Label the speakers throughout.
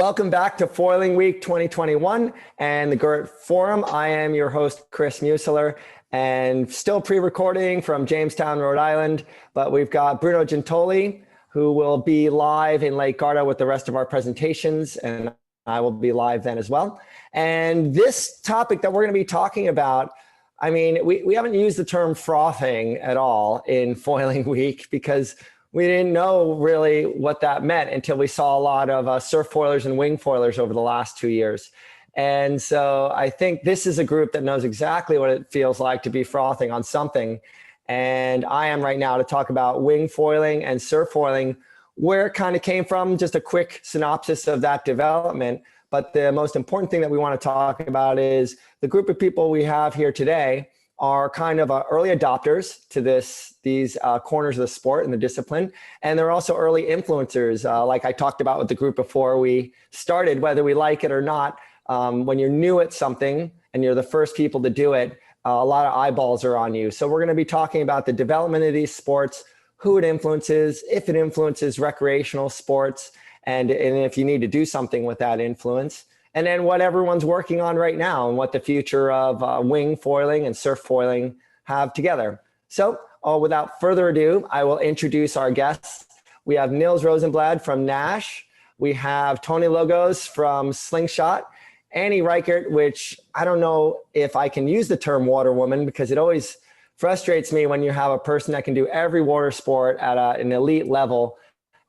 Speaker 1: Welcome back to Foiling Week 2021 and the Gurit Forum. I am your host, Chris Museler, and still pre-recording from Jamestown, Rhode Island, but we've got Bruno Gentoli, who will be live in Lake Garda with the rest of our presentations, and I will be live then as well. And this topic that we're going to be talking about, I mean, we haven't used the term frothing at all in Foiling Week because we didn't know really what that meant until we saw a lot of surf foilers and wing foilers over the last 2 years. And so I think this is a group that knows exactly what it feels like to be frothing on something. And I am right now to talk about wing foiling and surf foiling, where it kind of came from, just a quick synopsis of that development. But the most important thing that we want to talk about is the group of people we have here today are kind of early adopters to these corners of the sport and the discipline. And they're also early influencers, like I talked about with the group before we started, whether we like it or not. When you're new at something and you're the first people to do it, a lot of eyeballs are on you. So we're going to be talking about the development of these sports, who it influences, if it influences recreational sports, and if you need to do something with that influence. And then what everyone's working on right now and what the future of wing foiling and surf foiling have together. So without further ado, I will introduce our guests. We have Nils Rosenblad from Nash. We have Tony Logos from Slingshot. Annie Reichert, which I don't know if I can use the term water woman because it always frustrates me when you have a person that can do every water sport at an elite level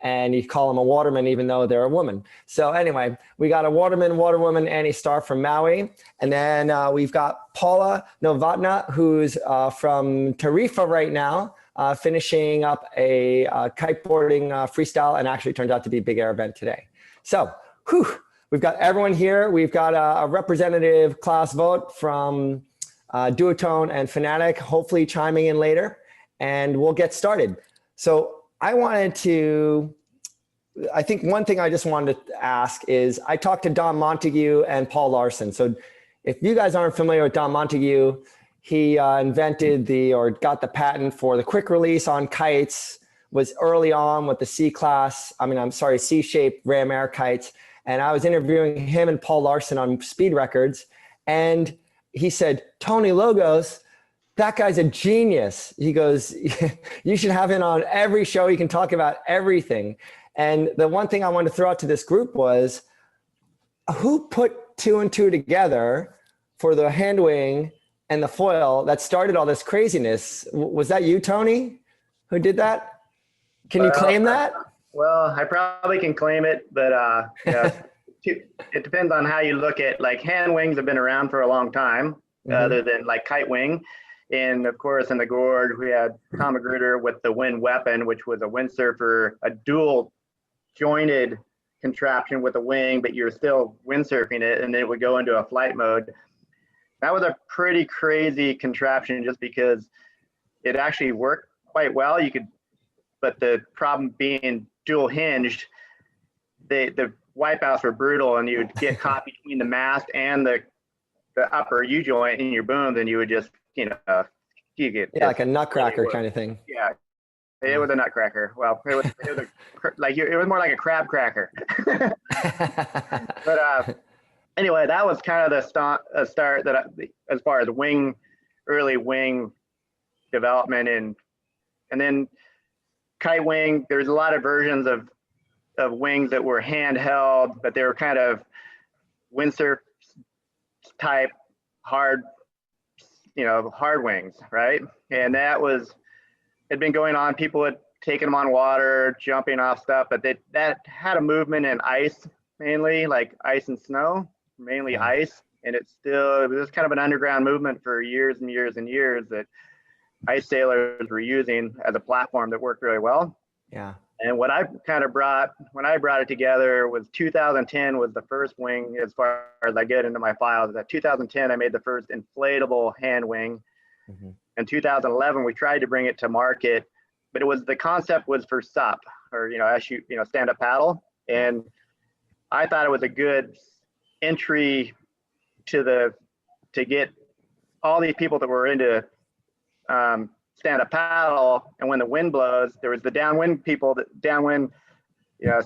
Speaker 1: and you call them a waterman even though they're a woman. So anyway, we got a waterwoman, Annie Starr from Maui. And then we've got Paula Novotna, who's from Tarifa right now, finishing up a kiteboarding freestyle, and actually turned out to be a big air event today. So we've got everyone here. We've got a representative class vote from Duotone and Fanatic, hopefully chiming in later, and we'll get started. So I think one thing I just wanted to ask is I talked to Don Montague and Paul Larson. So if you guys aren't familiar with Don Montague, he invented got the patent for the quick release on kites, was early on with the C-shaped ram air kites. And I was interviewing him and Paul Larson on Speed Records. And he said, Tony Logos, that guy's a genius. He goes, you should have him on every show. He can talk about everything. And the one thing I wanted to throw out to this group was, who put two and two together for the hand wing and the foil that started all this craziness? Was that you, Tony, who did that? Can you claim that?
Speaker 2: Well, I probably can claim it, but it depends on how you look at, like, hand wings have been around for a long time, other than like kite wing. And of course, in the Gorge, we had Tom Magruder with the wind weapon, which was a windsurfer, a dual jointed contraption with a wing, but you're still windsurfing it, and it would go into a flight mode. That was a pretty crazy contraption just because it actually worked quite well. But the problem being dual hinged, the wipeouts were brutal, and you would get caught between the mast and the upper U joint in your booms, and you would just, you get
Speaker 1: like a nutcracker kind of thing.
Speaker 2: Yeah, it was a nutcracker. Well, it was more like a crab cracker. But anyway, that was kind of the start that as far as early wing development, and then kite wing. There's a lot of versions of wings that were handheld, but they were kind of windsurf type hard wings, right? And that had been going on. People had taken them on water, jumping off stuff, but that had a movement in ice, mainly like ice and snow, mainly ice. And it was kind of an underground movement for years and years and years that ice sailors were using as a platform that worked really well.
Speaker 1: Yeah.
Speaker 2: And what I kind of when I brought it together was 2010 was the first wing, as far as I get into my files. At 2010, I made the first inflatable hand wing. In 2011, we tried to bring it to market, but the concept was for SUP, or, stand up paddle. And I thought it was a good entry to get all these people that were into stand-up paddle, and when the wind blows, there was the downwind people,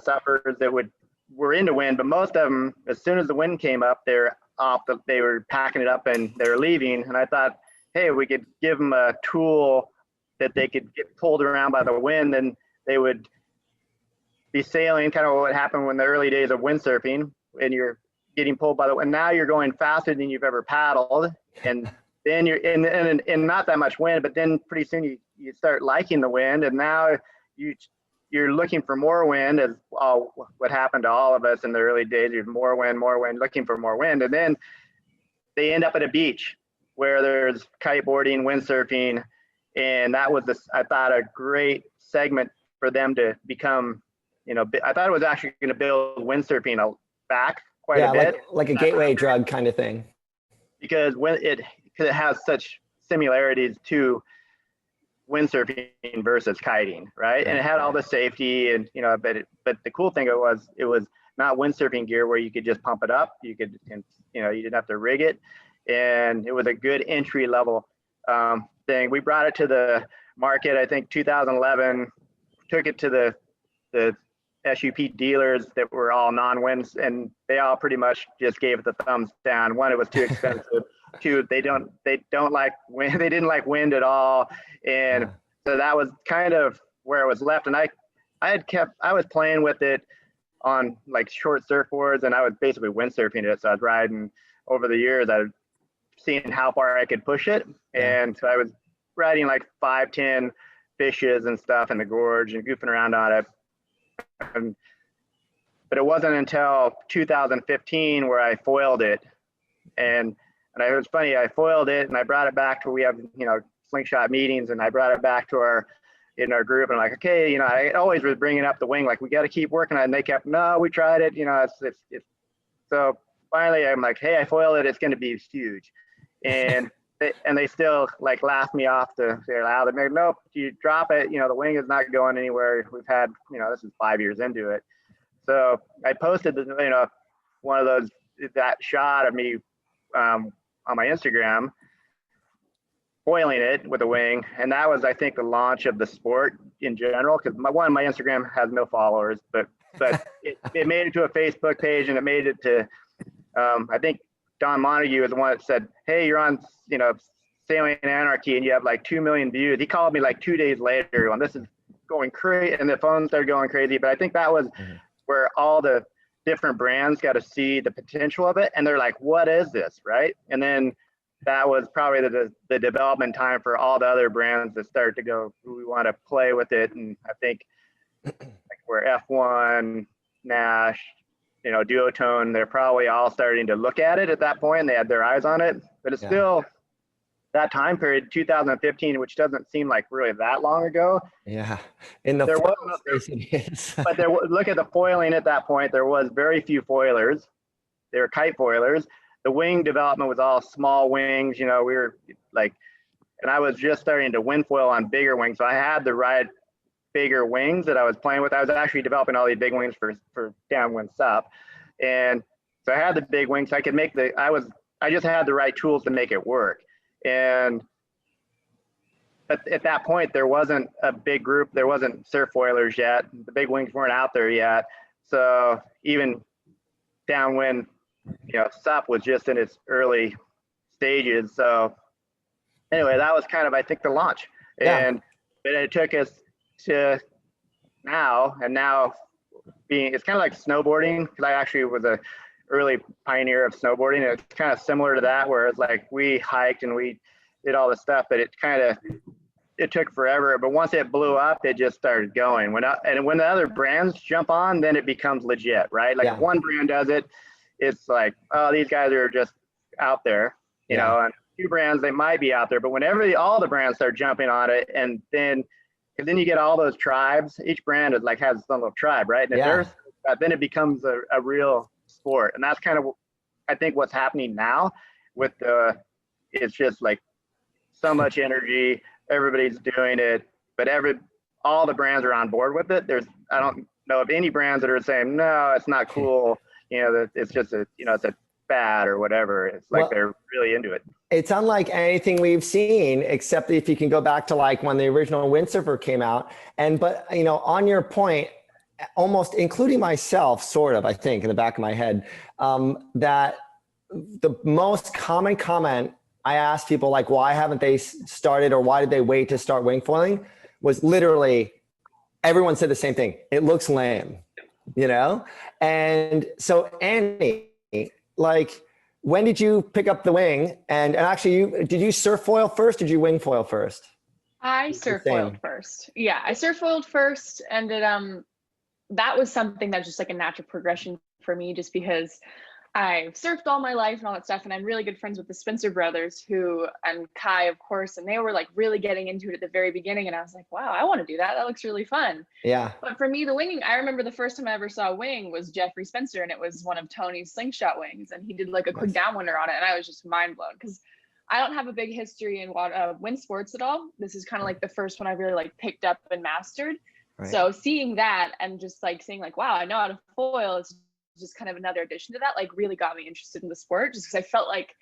Speaker 2: suffers that would were into wind, but most of them, as soon as the wind came up, they were packing it up and they were leaving. And I thought, hey, we could give them a tool that they could get pulled around by the wind, and they would be sailing, kind of what happened when the early days of windsurfing, and you're getting pulled by the wind. Now you're going faster than you've ever paddled, and then you're in not that much wind, but then pretty soon you start liking the wind, and now you're looking for more wind, as what happened to all of us in the early days. There's more wind, looking for more wind, and then they end up at a beach where there's kiteboarding, windsurfing, and that was I thought a great segment for them to become. I thought it was actually going to build windsurfing back quite a bit,
Speaker 1: like a gateway drug kind of thing,
Speaker 2: because it has such similarities to windsurfing versus kiting, right? And it had all the safety, and but the cool thing it was not windsurfing gear where you could just pump it up. You didn't have to rig it, and it was a good entry level thing. We brought it to the market, I think 2011. Took it to the SUP dealers that were all non-winds, and they all pretty much just gave it the thumbs down. One, it was too expensive. Two, they don't like wind. They didn't like wind at all, and so that was kind of where it was left. And I was playing with it on like short surfboards, and I was basically windsurfing it. So I was riding over the years. I was seeing how far I could push it, and so I was riding like 5-10 fishes and stuff in the gorge and goofing around on it. But it wasn't until 2015 where I foiled it, and it was funny. I foiled it and I brought it back to, we have slingshot meetings, and I brought it back to our group, and I'm like, okay, I always was bringing up the wing, like, we got to keep working on it. And they kept, no, we tried it, it's so finally I'm like, hey, I foiled it, it's going to be huge. And they still like laugh me off to say loud. They're like, nope, you drop it, the wing is not going anywhere. We've had, this is 5 years into it. So I posted one of those, that shot of me on my Instagram foiling it with a wing, and that was, I think, the launch of the sport in general, because my Instagram has no followers, but it made it to a Facebook page, and it made it to I think Don Montague is the one that said, hey, you're on Sailing Anarchy and you have like 2 million views. He called me like 2 days later going, this is going crazy, and the phone started going crazy. But I think that was where all the different brands got to see the potential of it, and they're like, what is this, right? And then that was probably the development time for all the other brands that start to go, we want to play with it. And I think like where F1, Nash, Duotone, they're probably all starting to look at it at that point, and they had their eyes on it. But it's still that time period, 2015, which doesn't seem like really that long ago.
Speaker 1: Yeah, in the
Speaker 2: but look at the foiling at that point. There was very few foilers. They were kite foilers. The wing development was all small wings. We were like, and I was just starting to wind foil on bigger wings, so I had the right bigger wings that I was playing with. I was actually developing all these big wings for downwind sup, and so I had the big wings. So I could make I just had the right tools to make it work. And but at that point, there wasn't a big group. There wasn't surf foilers yet. The big wings weren't out there yet. So even downwind, sup was just in its early stages. So anyway, that was kind of, I think, the launch. And it took us to now, and now it's kind of like snowboarding, because I actually was a early pioneer of snowboarding. It's kind of similar to that, where it's like we hiked and we did all this stuff, but it took forever. But once it blew up, it just started going. When the other brands jump on, then it becomes legit, right? Like if one brand does it, it's like, oh, these guys are just out there, you know, and two brands, they might be out there, but whenever all the brands start jumping on it, and then you get all those tribes, each brand has its own little tribe, right? And if then it becomes a real sport. And that's kind of, I think, what's happening now with it's just like so much energy, everybody's doing it, but all the brands are on board with it. I don't know of any brands that are saying, no, it's not cool, that it's just it's a fad or whatever. It's like they're really into it.
Speaker 1: It's unlike anything we've seen, except if you can go back to like when the original windsurfer came out. But on your point, almost including myself, sort of, I think, in the back of my head, that the most common comment I asked people, like, why haven't they started or why did they wait to start wing foiling, was literally everyone said the same thing. It looks lame, you know? And so Annie, like, when did you pick up the wing? And actually, did you surf foil first or did you wing foil first?
Speaker 3: I surf foiled first. Yeah, I surf foiled first, and that was something that was just like a natural progression for me, just because I've surfed all my life and all that stuff, and I'm really good friends with the Spencer brothers, and Kai, of course, and they were like really getting into it at the very beginning, and I was like, wow, I want to do that. That looks really fun.
Speaker 1: Yeah.
Speaker 3: But for me, the winging, I remember the first time I ever saw a wing was Jeffrey Spencer, and it was one of Tony's slingshot wings, and he did like a quick downwinder on it, and I was just mind blown because I don't have a big history in wind sports at all. This is kind of like the first one I really like picked up and mastered. Right. So seeing that and just like seeing like, wow, I know how to foil, it's just kind of another addition to that, like really got me interested in the sport, just because I felt like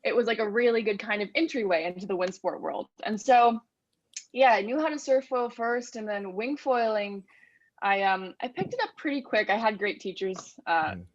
Speaker 3: it was like a really good kind of entryway into the wind sport world. And so, yeah, I knew how to surf foil first, and then wing foiling, I picked it up pretty quick. I had great teachers.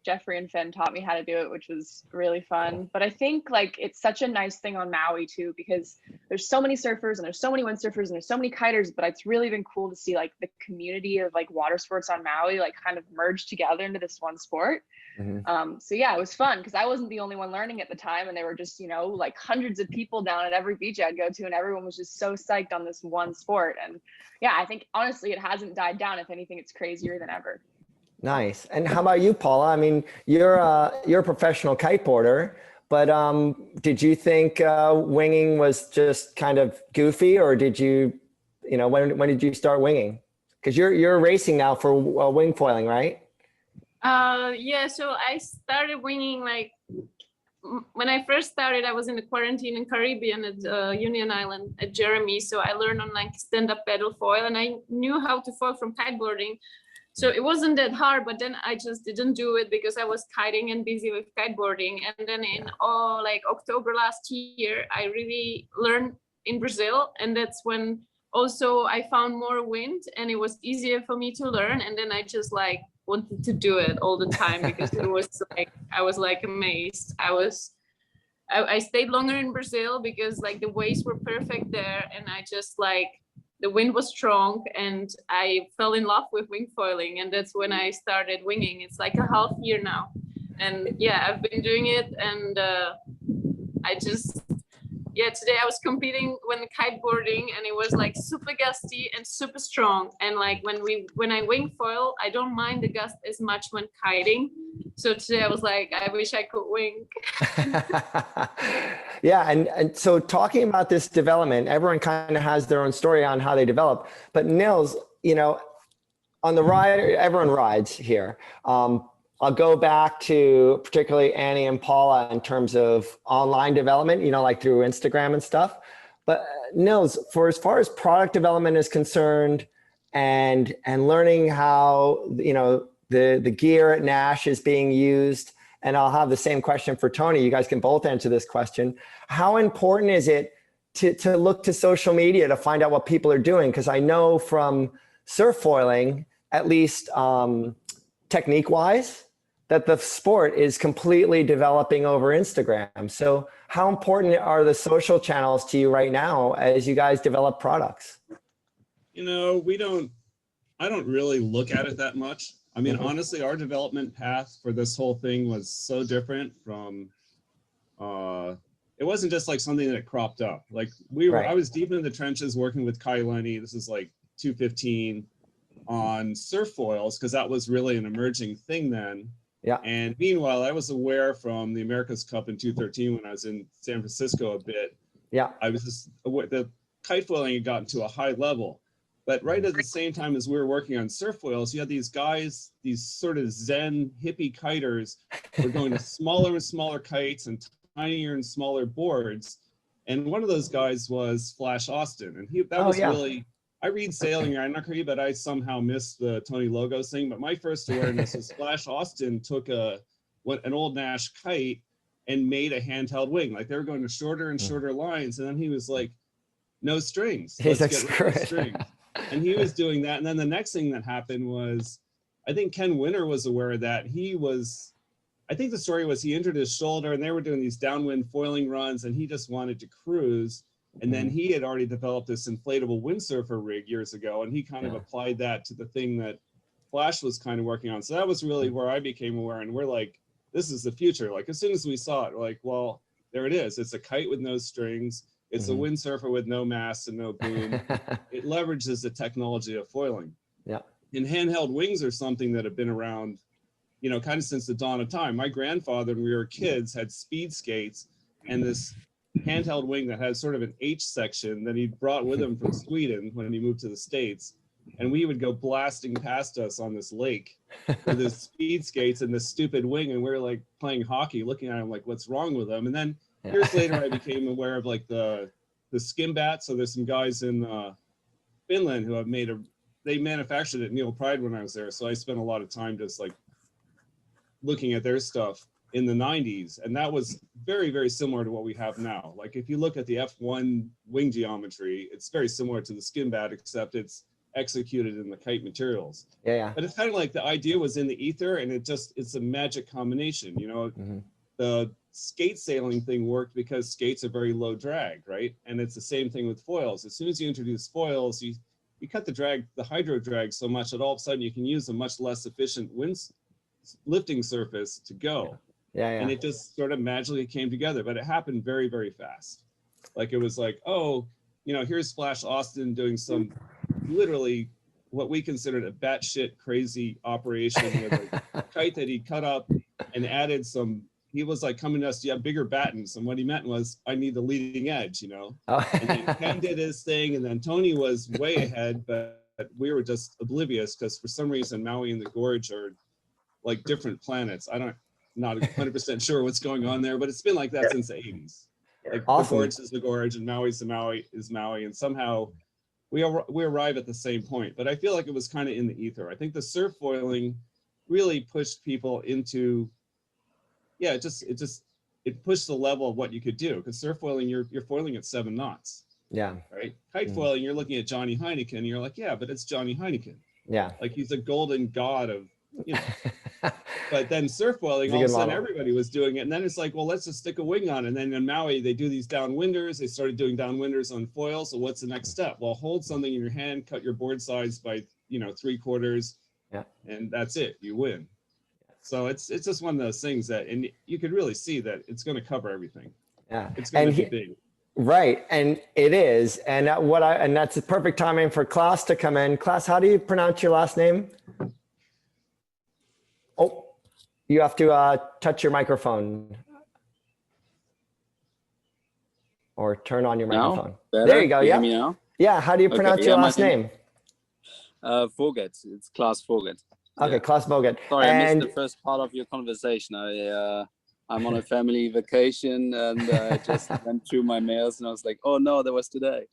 Speaker 3: Jeffrey and Finn taught me how to do it, which was really fun. But I think like it's such a nice thing on Maui too, because there's so many surfers and there's so many windsurfers and there's so many kiters, but it's really been cool to see like the community of like water sports on Maui like kind of merge together into this one sport. So yeah, it was fun because I wasn't the only one learning at the time, and there were just, you know, like hundreds of people down at every beach I'd go to, and everyone was just so psyched on this one sport. And yeah, I think honestly it hasn't died down. If anything, it's crazier than ever.
Speaker 1: Nice. And how about you, Paula? I mean, you're a professional kiteboarder, but did you think winging was just kind of goofy, or did you, you know, when did you start winging? Because you're racing now for wing foiling, right?
Speaker 4: Yeah, so I started winging like when I first started. I was in the quarantine in Caribbean at Union Island at Jeremy, so I learned on like stand-up paddle foil, and I knew how to foil from kiteboarding, so it wasn't that hard. But then I just didn't do it because I was kiting and busy with kiteboarding. And then in like October last year, I really learned in Brazil, and that's when also I found more wind and it was easier for me to learn. And then I just like wanted to do it all the time because it was like I was like amazed. I stayed longer in Brazil because like the waves were perfect there, and I just like the wind was strong, and I fell in love with wing foiling, and that's when I started winging. It's like a half year now, and yeah, I've been doing it, and today I was competing when kiteboarding, and it was like super gusty and super strong. And like when I wing foil, I don't mind the gust as much when kiting. So today I was like, I wish I could wing.
Speaker 1: Yeah, and so talking about this development, everyone kind of has their own story on how they develop. But Nils, you know, on the ride, everyone rides here. I'll go back to particularly Annie and Paula in terms of online development, you know, like through Instagram and stuff. But Nils, for as far as product development is concerned, and learning how, you know, the gear at Nash is being used, and I'll have the same question for Tony. You guys can both answer this question. How important is it to look to social media to find out what people are doing? Because I know from surf foiling, at least technique-wise, that the sport is completely developing over Instagram. So how important are the social channels to you right now as you guys develop products?
Speaker 5: You know, I don't really look at it that much. I mean, honestly, our development path for this whole thing was so different from, it wasn't just like something that cropped up. Like I was deep in the trenches working with Kai Lenny. This is like 2015 on surf foils, because that was really an emerging thing then. Yeah. And meanwhile, I was aware from the America's Cup in 2013 when I was in San Francisco a bit. Yeah. I was just aware the kite foiling had gotten to a high level. But right at the same time as we were working on surf foils, you had these guys, these sort of Zen hippie kiters, were going to smaller and smaller kites and tinier and smaller boards. And one of those guys was Flash Austin. And that was really, I read sailing, I'm not crazy, but I somehow missed the Tony Logos thing. But my first awareness was Flash Austin took an old Nash kite and made a handheld wing. Like they were going to shorter and shorter lines. And then he was like, no strings. Let's get rid of strings. And he was doing that. And then the next thing that happened was I think Ken Winter was aware of that. I think the story was he injured his shoulder and they were doing these downwind foiling runs and he just wanted to cruise. And then he had already developed this inflatable windsurfer rig years ago, and he kind of applied that to the thing that Flash was kind of working on. So that was really where I became aware, and we're like, this is the future. Like as soon as we saw it, we're like, well, there it is. It's a kite with no strings. It's a windsurfer with no mast and no boom. It leverages the technology of foiling.
Speaker 1: Yeah.
Speaker 5: And handheld wings are something that have been around, you know, kind of since the dawn of time. My grandfather, when we were kids, had speed skates and this handheld wing that had sort of an H section that he brought with him from Sweden when he moved to the States. And we would go blasting past us on this lake with his speed skates and this stupid wing. And we were like playing hockey, looking at him like, what's wrong with him? And then years later, I became aware of like the skim bat. So there's some guys in Finland who have they manufactured it at Neil Pride when I was there. So I spent a lot of time just like looking at their stuff in the 90s. And that was very, very similar to what we have now. Like if you look at the F1 wing geometry, it's very similar to the skim bat, except it's executed in the kite materials.
Speaker 1: Yeah.
Speaker 5: But it's kind of like the idea was in the ether, and it's a magic combination. You know, the skate sailing thing worked because skates are very low drag, right? And it's the same thing with foils. As soon as you introduce foils, you cut the hydro drag so much that all of a sudden you can use a much less efficient lifting surface to go.
Speaker 1: Yeah.
Speaker 5: And it just sort of magically came together, but it happened very, very fast. Like it was like, oh, you know, here's Flash Austin doing some literally what we considered a batshit crazy operation with a kite that he cut up and added some. He was like coming to us, you have bigger battens. And what he meant was, I need the leading edge, you know? And then Ken did his thing, and then Tony was way ahead, but we were just oblivious because for some reason, Maui and the Gorge are like different planets. Not 100% sure what's going on there, but it's been like that since the 80s. Like
Speaker 1: awesome.
Speaker 5: The Gorge is the Gorge and Maui's the Maui is Maui. And somehow we arrive at the same point, but I feel like it was kind of in the ether. I think the surf foiling really pushed people into, it pushed the level of what you could do. Because surf foiling, you're foiling at 7 knots.
Speaker 1: Yeah.
Speaker 5: Right. Kite foiling, you're looking at Johnny Heineken, and you're like, yeah, but it's Johnny Heineken.
Speaker 1: Yeah.
Speaker 5: Like he's a golden god of, you know. But then surf foiling, all of a sudden everybody was doing it. And then it's like, well, let's just stick a wing on. And then in Maui, they do these downwinders. They started doing downwinders on foil. So what's the next step? Well, hold something in your hand, cut your board size by, 3/4.
Speaker 1: Yeah.
Speaker 5: And that's it. You win. So it's just one of those things that, and you could really see that it's going to cover everything.
Speaker 1: Yeah.
Speaker 5: It's going to be big.
Speaker 1: Right. And it is. And that's the perfect timing for Klaas to come in. Klaas, how do you pronounce your last name? Oh, you have to touch your microphone or turn on your microphone. There you go. Yeah. Yeah. How do you pronounce your last name?
Speaker 6: Vogel. It's Klaas Vogel.
Speaker 1: Okay, Klaas Vogel.
Speaker 6: Sorry, I missed the first part of your conversation. I'm on a family vacation and I just went through my mails and I was like, oh no, that was today.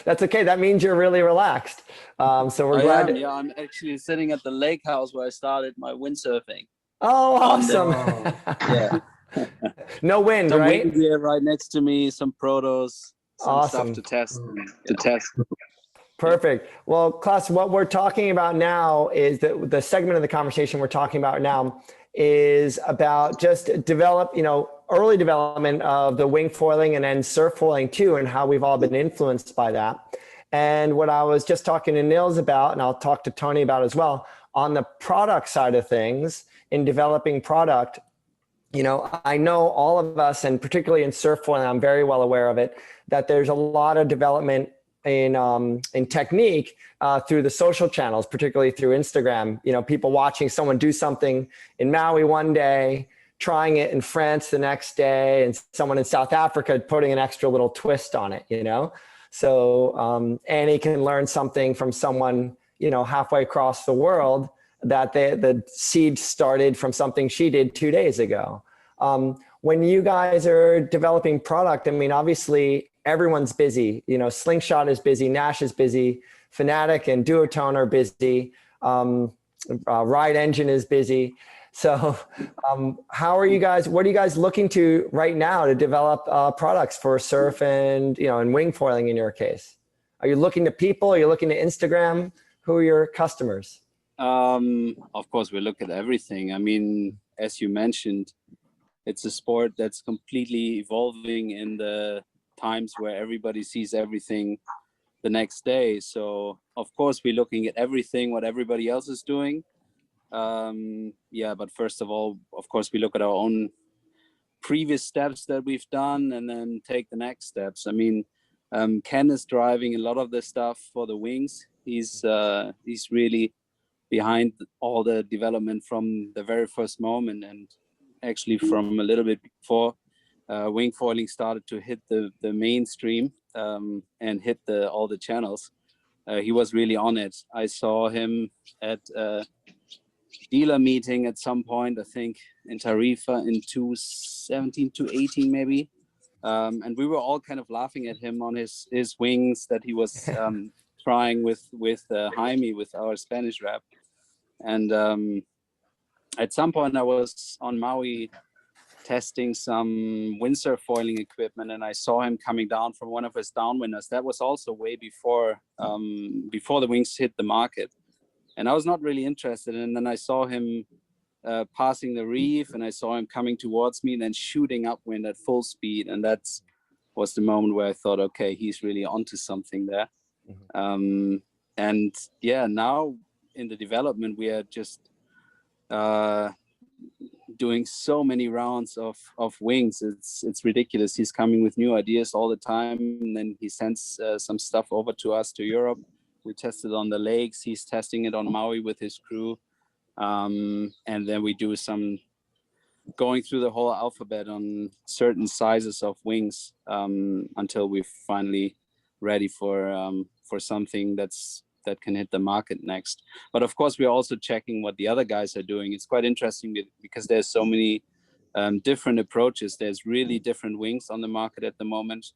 Speaker 1: That's okay. That means you're really relaxed. So we're glad.
Speaker 6: Yeah, I'm actually sitting at the lake house where I started my windsurfing.
Speaker 1: Oh, awesome.
Speaker 6: Yeah.
Speaker 1: No wind,
Speaker 6: some
Speaker 1: right?
Speaker 6: Wind here right next to me, some protos, some
Speaker 1: awesome.
Speaker 6: stuff to test.
Speaker 1: Perfect. Well, Klaas, what we're talking about now is the segment of the conversation we're talking about now is about just early development of the wing foiling and then surf foiling too, and how we've all been influenced by that. And what I was just talking to Nils about, and I'll talk to Tony about as well, on the product side of things, in developing product, I know all of us, and particularly in surf foiling, I'm very well aware of it, that there's a lot of development in technique through the social channels, particularly through Instagram. People watching someone do something in Maui one day, trying it in France the next day, and someone in South Africa putting an extra little twist on it. So Annie can learn something from someone halfway across the world that the seed started from something she did 2 days ago. When you guys are developing product, obviously everyone's busy. Slingshot is busy, Nash is busy, Fanatic and Duotone are busy, Ride Engine is busy. So what are you guys looking to right now to develop products for surf and, and wing foiling in your case? Are you looking to people? Are you looking to Instagram? Who are your customers?
Speaker 6: Of course, we look at everything. I mean, as you mentioned, it's a sport that's completely evolving in the times where everybody sees everything the next day. So of course we're looking at everything what everybody else is doing. Yeah, but first of all, of course, we look at our own previous steps that we've done and then take the next steps. I mean, Ken is driving a lot of the stuff for the wings. He's really behind all the development from the very first moment, and actually from a little bit before wing foiling started to hit the mainstream and hit all the channels. He was really on it. I saw him at a dealer meeting at some point, I think in Tarifa in 2017 to 18 maybe. And we were all kind of laughing at him on his wings that he was trying with Jaime, with our Spanish rep. And at some point I was on Maui testing some windsurf foiling equipment, and I saw him coming down from one of his downwinders. That was also way before the wings hit the market. And I was not really interested. And then I saw him passing the reef, and I saw him coming towards me and then shooting upwind at full speed. And that was the moment where I thought, okay, he's really onto something there. Mm-hmm. And yeah, now in the development, we are just doing so many rounds of wings. It's ridiculous. He's coming with new ideas all the time, and then he sends some stuff over to us, to Europe. We tested on the lakes. He's testing it on Maui with his crew. And then we do some going through the whole alphabet on certain sizes of wings until we're finally ready for something that can hit the market next. But of course, we're also checking what the other guys are doing. It's quite interesting because there's so many different approaches. There's really different wings on the market at the moment,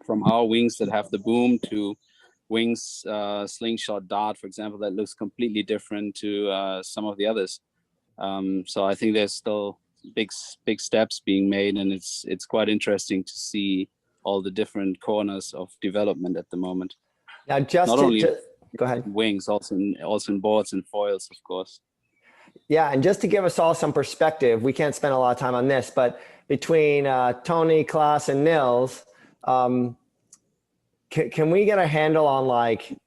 Speaker 6: from our wings that have the boom to wings slingshot dart, for example, that looks completely different to some of the others. So I think there's still big steps being made, and it's quite interesting to see all the different corners of development at the moment.
Speaker 1: Now, just
Speaker 6: not only
Speaker 1: go ahead.
Speaker 6: Wings, also in boards and foils, of course.
Speaker 1: Yeah, and just to give us all some perspective, we can't spend a lot of time on this, but between Tony, Klaas, and Nils, can we get a handle on like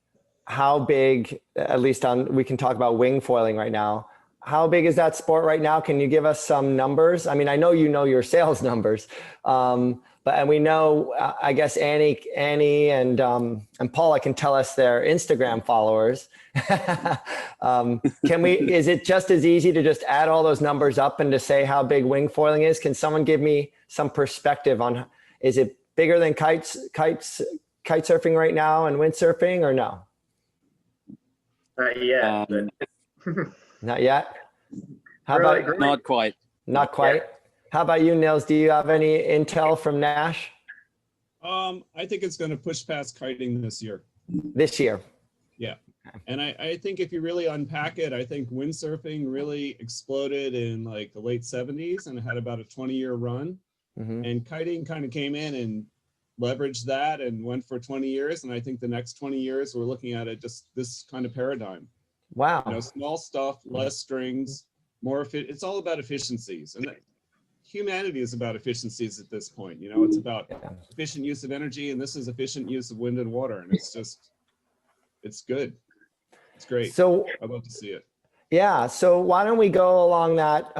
Speaker 1: how big, at least we can talk about wing foiling right now. How big is that sport right now? Can you give us some numbers? I mean, I know you know your sales numbers, and we know, I guess Annie and Paula can tell us their Instagram followers. Is it just as easy to just add all those numbers up and to say how big wing foiling is? Can someone give me some perspective on, is it bigger than kite surfing right now and windsurfing, or no?
Speaker 2: Yeah.
Speaker 1: Not yet?
Speaker 6: Not quite.
Speaker 1: Not quite? Yeah. How about you, Nils? Do you have any intel from Nash?
Speaker 5: I think it's going to push past kiting this year.
Speaker 1: This year?
Speaker 5: Yeah. And I think if you really unpack it, I think windsurfing really exploded in like the late 70s and had about a 20-year run. Mm-hmm. And kiting kind of came in and leveraged that and went for 20 years. And I think the next 20 years, we're looking at it just this kind of paradigm.
Speaker 1: Wow.
Speaker 5: You know, small stuff, less strings, more it's all about efficiencies. And humanity is about efficiencies at this point. You know, it's about efficient use of energy, and this is efficient use of wind and water. And it's just, it's good. It's great. So I'd love to see it.
Speaker 1: Yeah. So why don't we go along that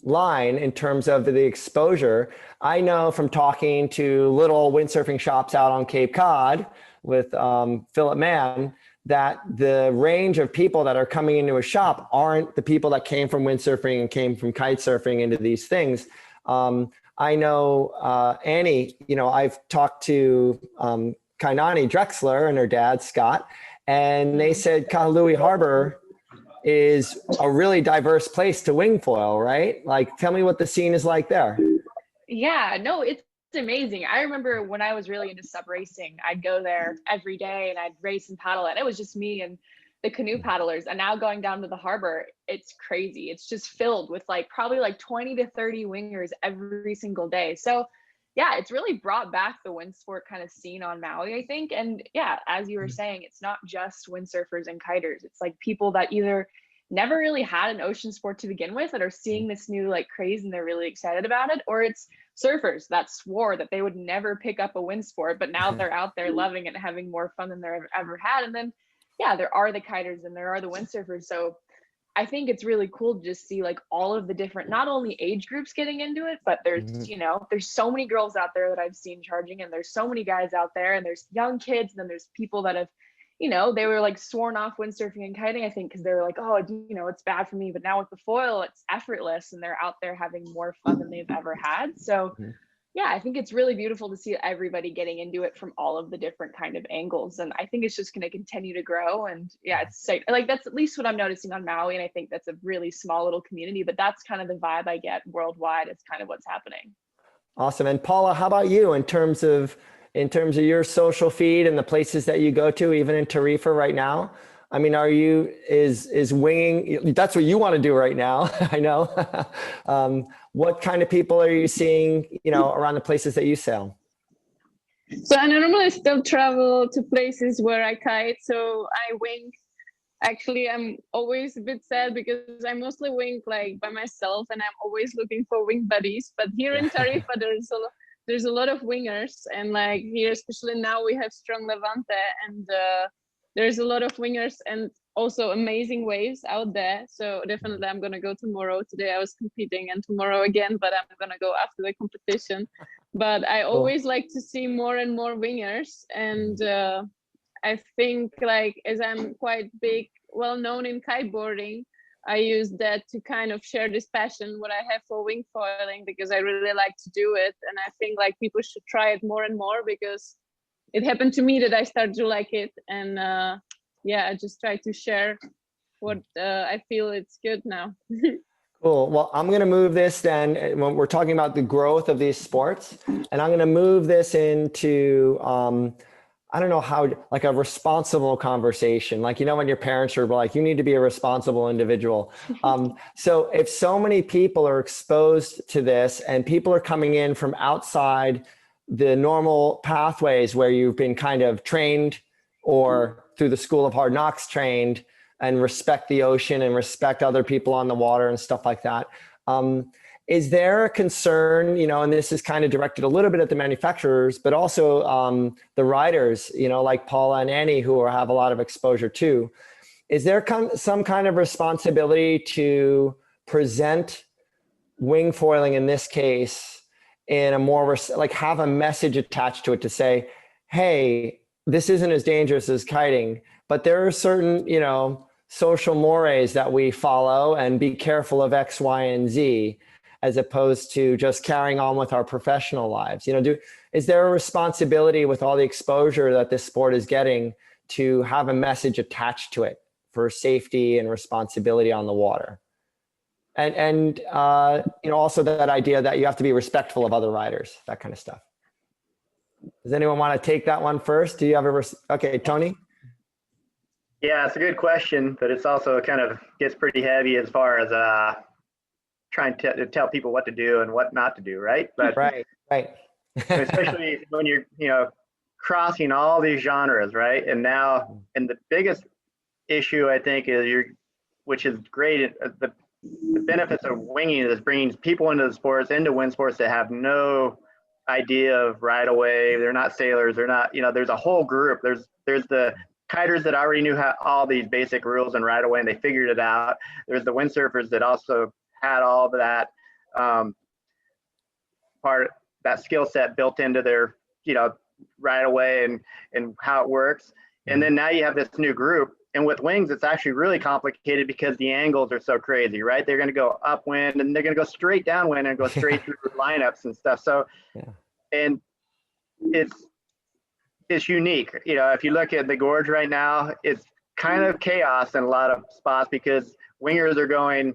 Speaker 1: line in terms of the exposure? I know from talking to little windsurfing shops out on Cape Cod with Philip Mann, that the range of people that are coming into a shop aren't the people that came from windsurfing and came from kite surfing into these things. I know Annie, you know, I've talked to Kainani Drexler and her dad, Scott, and they said Kahului Harbor is a really diverse place to wing foil, right? Like, tell me what the scene is like there.
Speaker 3: Yeah, no, it's amazing. I remember when I was really into sub racing, I'd go there every day and I'd race and paddle, and it was just me and the canoe paddlers. And now going down to the harbor, it's crazy. It's just filled with like probably like 20 to 30 wingers every single day. So yeah, it's really brought back the wind sport kind of scene on Maui, I think. And yeah, as you were saying, it's not just windsurfers and kiters. It's like people that either never really had an ocean sport to begin with that are seeing this new like craze and they're really excited about it, or it's surfers that swore that they would never pick up a wind sport, but now they're out there loving it and having more fun than they've ever had. And then yeah, there are the kiters and there are the windsurfers. So I think it's really cool to just see like all of the different, not only age groups getting into it, but there's, you know, there's so many girls out there that I've seen charging, and there's so many guys out there, and there's young kids, and then there's people that have, you know, they were like sworn off windsurfing and kiting, I think, because they were like, oh, you know, it's bad for me. But now with the foil, it's effortless, and they're out there having more fun than they've ever had. So yeah, I think it's really beautiful to see everybody getting into it from all of the different kind of angles. And I think it's just going to continue to grow. And yeah, it's like, that's at least what I'm noticing on Maui. And I think that's a really small little community, but that's kind of the vibe I get worldwide. It's kind of what's happening.
Speaker 1: Awesome. And Paula, how about you in terms of your social feed and the places that you go to, even in Tarifa right now? I mean, is winging, that's what you want to do right now, I know. What kind of people are you seeing, you know, around the places that you sail?
Speaker 4: So I normally still travel to places where I kite. So I wing. Actually, I'm always a bit sad because I mostly wing like by myself, and I'm always looking for wing buddies. But here in Tarifa, there's a lot of wingers, and like here, especially now, we have strong Levante, and there's a lot of wingers and also amazing waves out there. So definitely I'm gonna go tomorrow. Today I was competing, and tomorrow again, but I'm gonna go after the competition. But I always like to see more and more wingers, and I think like as I'm quite well known in kiteboarding, I use that to kind of share this passion what I have for wing foiling, because I really like to do it. And I think like people should try it more and more, because it happened to me that I started to like it. And yeah, I just try to share what I feel it's good now.
Speaker 1: Cool. Well, I'm going to move this then when we're talking about the growth of these sports, and I'm going to move this into, I don't know how, like a responsible conversation. Like, you know, when your parents are like, you need to be a responsible individual. So if so many people are exposed to this and people are coming in from outside the normal pathways where you've been kind of trained or through the School of Hard Knocks trained and respect the ocean and respect other people on the water and stuff like that. Is there a concern, you know, and this is kind of directed a little bit at the manufacturers, but also the riders, you know, like Paula and Annie, who have a lot of exposure too. Is there some kind of responsibility to present wing foiling in this case in a more, like have a message attached to it to say, hey, this isn't as dangerous as kiting, but there are certain, you know, social mores that we follow, and be careful of X, Y, and Z, as opposed to just carrying on with our professional lives. You know, is there a responsibility with all the exposure that this sport is getting to have a message attached to it for safety and responsibility on the water? And you know, also that idea that you have to be respectful of other riders, that kind of stuff. Does anyone want to take that one first? Do you have okay, Tony?
Speaker 2: Yeah, it's a good question, but it's also kind of gets pretty heavy as far as trying to tell people what to do and what not to do, right? But
Speaker 1: right.
Speaker 2: especially when you're, you know, crossing all these genres, right? And now, and the biggest issue I think is which is great, the benefits of winging is bringing people into the sports, into wind sports that have no idea of right away. They're not sailors. They're not, you know, there's a whole group. There's the kiters that already knew all these basic rules and right away, and they figured it out. There's the windsurfers that also had all of that that skill set built into their, you know, right away and how it works. And then now you have this new group. And with wings, it's actually really complicated because the angles are so crazy, right? They're going to go upwind and they're going to go straight downwind and go straight through lineups and stuff. So, and it's unique. You know, if you look at the gorge right now, it's kind of chaos in a lot of spots because wingers are going,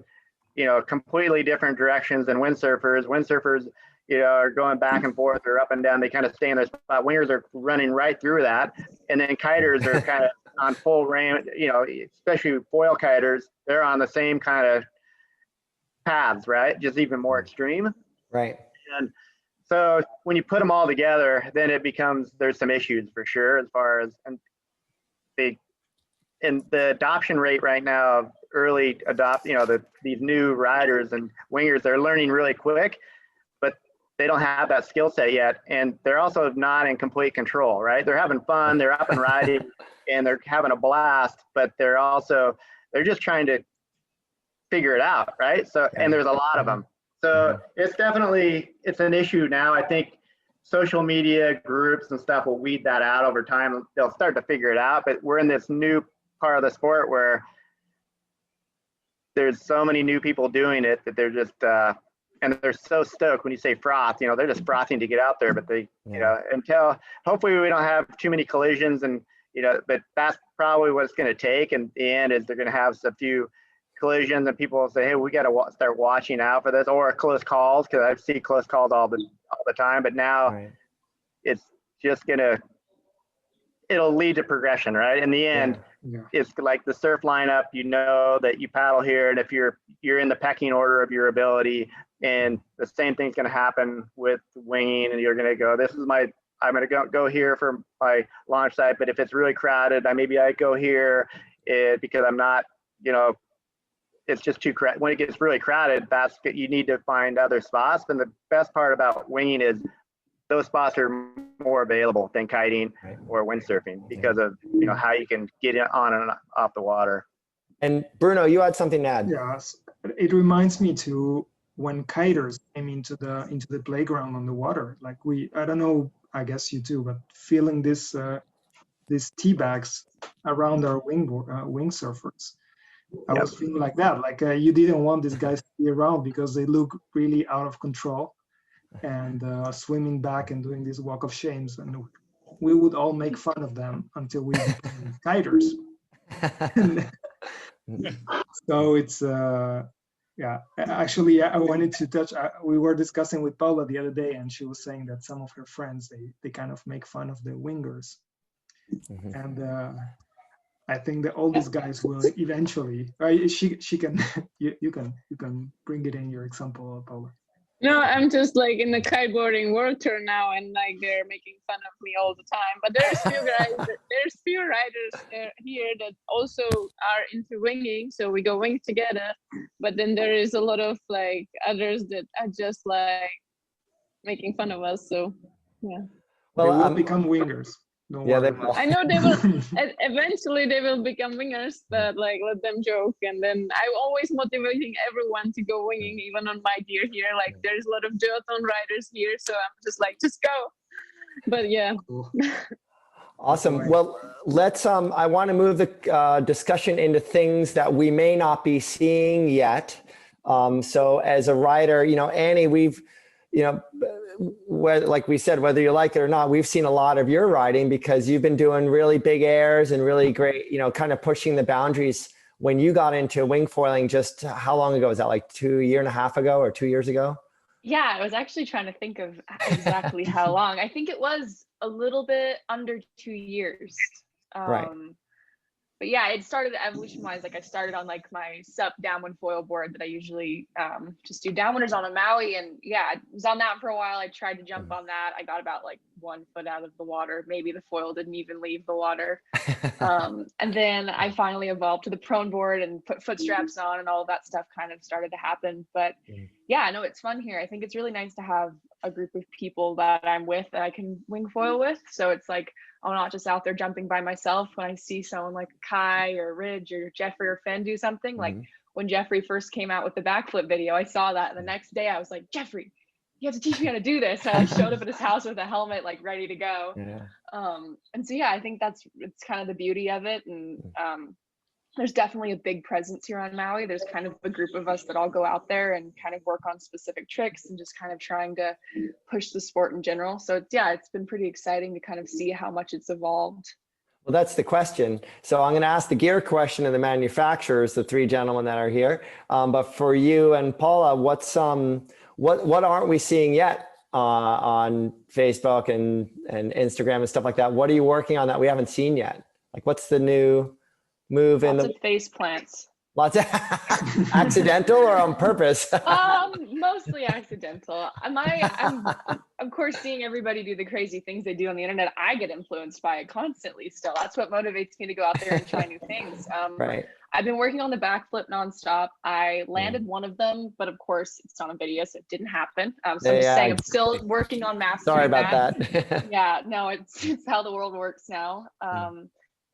Speaker 2: you know, completely different directions than windsurfers. Windsurfers, you know, are going back and forth or up and down. They kind of stay in their spot. Wingers are running right through that. And then kiters are kind of on full range, you know, especially foil kiters, they're on the same kind of paths, right? Just even more extreme.
Speaker 1: Right.
Speaker 2: And So when you put them all together, then it becomes, there's some issues for sure as far as, and the adoption rate right now of early these new riders and wingers, they're learning really quick, but they don't have that skill set yet. And they're also not in complete control, right? They're having fun, they're up and riding, and they're having a blast, but they're just trying to figure it out, right? So, and there's a lot of them. So it's an issue now. I think social media groups and stuff will weed that out over time. They'll start to figure it out, but we're in this new part of the sport where there's so many new people doing it that they're just and they're so stoked when you say froth, they're just frothing to get out there, but they until hopefully we don't have too many collisions, and but that's probably what it's going to take in the end, is they're going to have a few collisions and people will say, hey, we got to start watching out for this, or close calls, because I see close calls all the time, but now it's just it'll lead to progression, right? In the end, it's like the surf lineup, that you paddle here, and if you're in the pecking order of your ability, and the same thing's going to happen with winging, and you're going to go, I'm going to go here for my launch site, but if it's really crowded, maybe I go here because I'm not, it's just too crowded. When it gets really crowded, you need to find other spots. And the best part about winging is those spots are more available than kiting or windsurfing because of how you can get on and off the water.
Speaker 1: And Bruno, you had something to add.
Speaker 7: Yes, it reminds me to when kiters came into the playground on the water. Like I don't know, I guess you too, but feeling these tea bags around our windsurfers. I was feeling like that. Like you didn't want these guys to be around because they look really out of control and swimming back and doing this walk of shames, and we would all make fun of them until we became kiters. So it's actually I wanted to touch, we were discussing with Paula the other day, and she was saying that some of her friends, they kind of make fun of the wingers. And I think that all these guys will eventually, she can, you can bring it in your example, Paula.
Speaker 4: No, I'm just like in the kiteboarding world tour now, and like they're making fun of me all the time. But there's few riders here that also are into winging, so we go wing together. But then there is a lot of like others that are just like making fun of us. So yeah.
Speaker 7: Well, they will become wingers.
Speaker 1: Yeah, they will.
Speaker 4: I know they will. Eventually, they will become wingers, but like let them joke. And then I'm always motivating everyone to go winging, even on my gear here. Like there's a lot of duathlon riders here, so I'm just like, just go. But yeah.
Speaker 7: Cool.
Speaker 1: Awesome. Well, let's. I want to move the discussion into things that we may not be seeing yet. So as a rider, Annie, we've, like we said, whether you like it or not, we've seen a lot of your riding because you've been doing really big airs and really great, kind of pushing the boundaries. When you got into wing foiling, just how long ago was that? Like 2.5 years ago or 2 years ago?
Speaker 3: Yeah, I was actually trying to think of exactly how long. I think it was a little bit under 2 years.
Speaker 1: Right.
Speaker 3: But yeah, it started evolution-wise. Like I started on like my SUP downwind foil board that I usually just do downwinders on a Maui, and yeah, I was on that for a while. I tried to jump on that. I got about like 1 foot out of the water. Maybe the foil didn't even leave the water. And then I finally evolved to the prone board and put foot straps on, and all of that stuff kind of started to happen. But yeah, I know it's fun here. I think it's really nice to have a group of people that I'm with that I can wing foil with. So it's like, I'm not just out there jumping by myself. When I see someone like Kai or Ridge or Jeffrey or Finn do something, like when Jeffrey first came out with the backflip video, I saw that, and the next day I was like, Jeffrey, you have to teach me how to do this. So I showed up at his house with a helmet, like ready to go. And so yeah, I think it's kind of the beauty of it. And there's definitely a big presence here on Maui. There's kind of a group of us that all go out there and kind of work on specific tricks and just kind of trying to push the sport in general. So it's been pretty exciting to kind of see how much it's evolved.
Speaker 1: Well, that's the question. So I'm going to ask the gear question of the manufacturers, the three gentlemen that are here. But for you and Paula, what aren't we seeing yet on Facebook and Instagram and stuff like that? What are you working on that we haven't seen yet? Like, what's the new move in
Speaker 3: Lots of face plants.
Speaker 1: Lots of accidental or on purpose?
Speaker 3: Mostly accidental. I'm of course seeing everybody do the crazy things they do on the internet. I get influenced by it constantly still. That's what motivates me to go out there and try new things.
Speaker 1: Right.
Speaker 3: I've been working on the backflip nonstop. I landed one of them, but of course it's on a video, so it didn't happen. So I'm just saying I'm still working on mastering.
Speaker 1: Sorry about that.
Speaker 3: Yeah, no, it's how the world works now.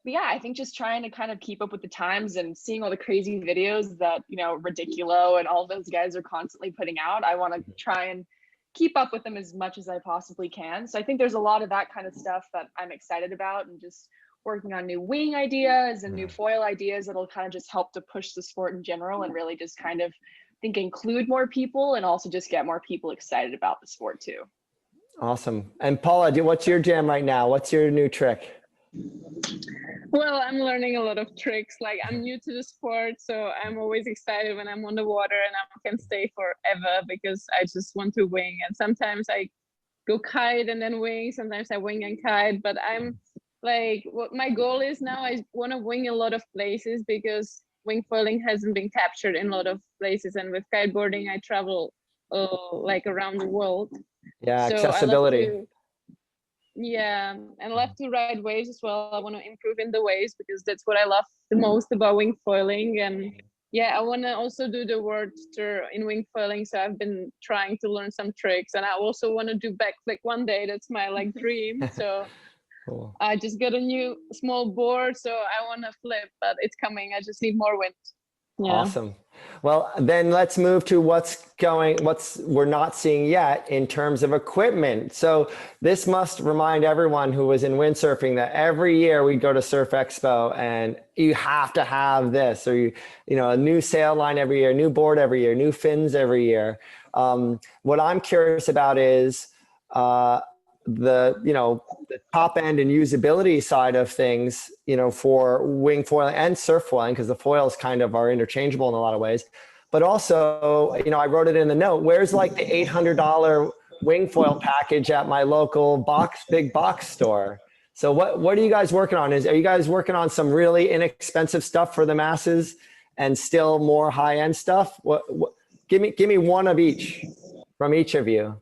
Speaker 3: But yeah, I think just trying to kind of keep up with the times and seeing all the crazy videos that, you know, Ridiculo and all those guys are constantly putting out. I want to try and keep up with them as much as I possibly can. So I think there's a lot of that kind of stuff that I'm excited about, and just working on new wing ideas and new foil ideas that'll kind of just help to push the sport in general, and really just kind of think include more people, and also just get more people excited about the sport too.
Speaker 1: Awesome. And Paula, what's your jam right now? What's your new trick?
Speaker 4: Well, I'm learning a lot of tricks. Like, I'm new to the sport, so I'm always excited when I'm on the water and I can stay forever because I just want to wing. And sometimes I go kite and then wing. Sometimes I wing and kite. But I'm like, what my goal is now, I want to wing a lot of places because wing foiling hasn't been captured in a lot of places. And with kiteboarding, I travel like around the world.
Speaker 1: Yeah,
Speaker 4: so
Speaker 1: accessibility.
Speaker 4: Yeah, and I love to ride waves as well. I want to improve in the waves because that's what I love the most about wing foiling. And yeah, I want to also do the world tour in wing foiling. So I've been trying to learn some tricks, and I also want to do backflip one day. That's my like dream. So
Speaker 1: Cool.
Speaker 4: I just got a new small board, so I want to flip, but it's coming. I just need more wind. Yeah.
Speaker 1: Awesome. Well, then let's move to what's we're not seeing yet in terms of equipment. So this must remind everyone who was in windsurfing that every year we go to Surf Expo and you have to have this, or you know, a new sail line every year, new board every year, new fins every year. What I'm curious about is the top end and usability side of things, you know, for wing foiling and surf foiling, because the foils kind of are interchangeable in a lot of ways. But also, you know, I wrote it in the note, where's like the $800 wing foil package at my local big box store? So what are you guys working on? Are you guys working on some really inexpensive stuff for the masses and still more high end stuff? Give me one of each from each of you.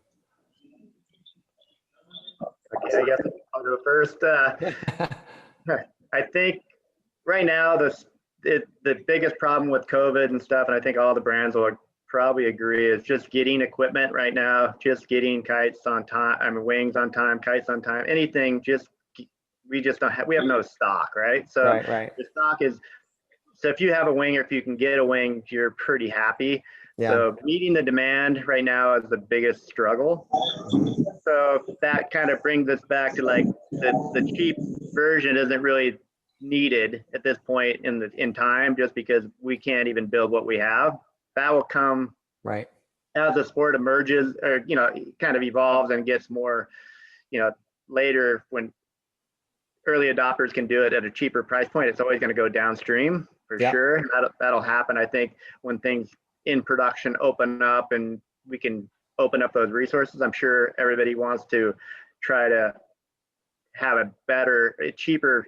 Speaker 2: Okay, I guess I'll go first. I think right now the biggest problem with COVID and stuff, and I think all the brands will probably agree, is just getting equipment right now, just getting kites on time, I mean wings on time, kites on time, anything. We just don't have, we have no stock, right? So
Speaker 1: right.
Speaker 2: The stock is, so if you have a wing, or if you can get a wing, you're pretty happy. Yeah. So meeting the demand right now is the biggest struggle. So that kind of brings us back to like the cheap version isn't really needed at this point in time, just because we can't even build what we have. That will come
Speaker 1: right
Speaker 2: as the sport emerges, or you know, kind of evolves and gets more, you know, later when early adopters can do it at a cheaper price point. It's always going to go downstream for sure. That'll happen, I think, when things in production open up and we can open up those resources. I'm sure everybody wants to try to have a cheaper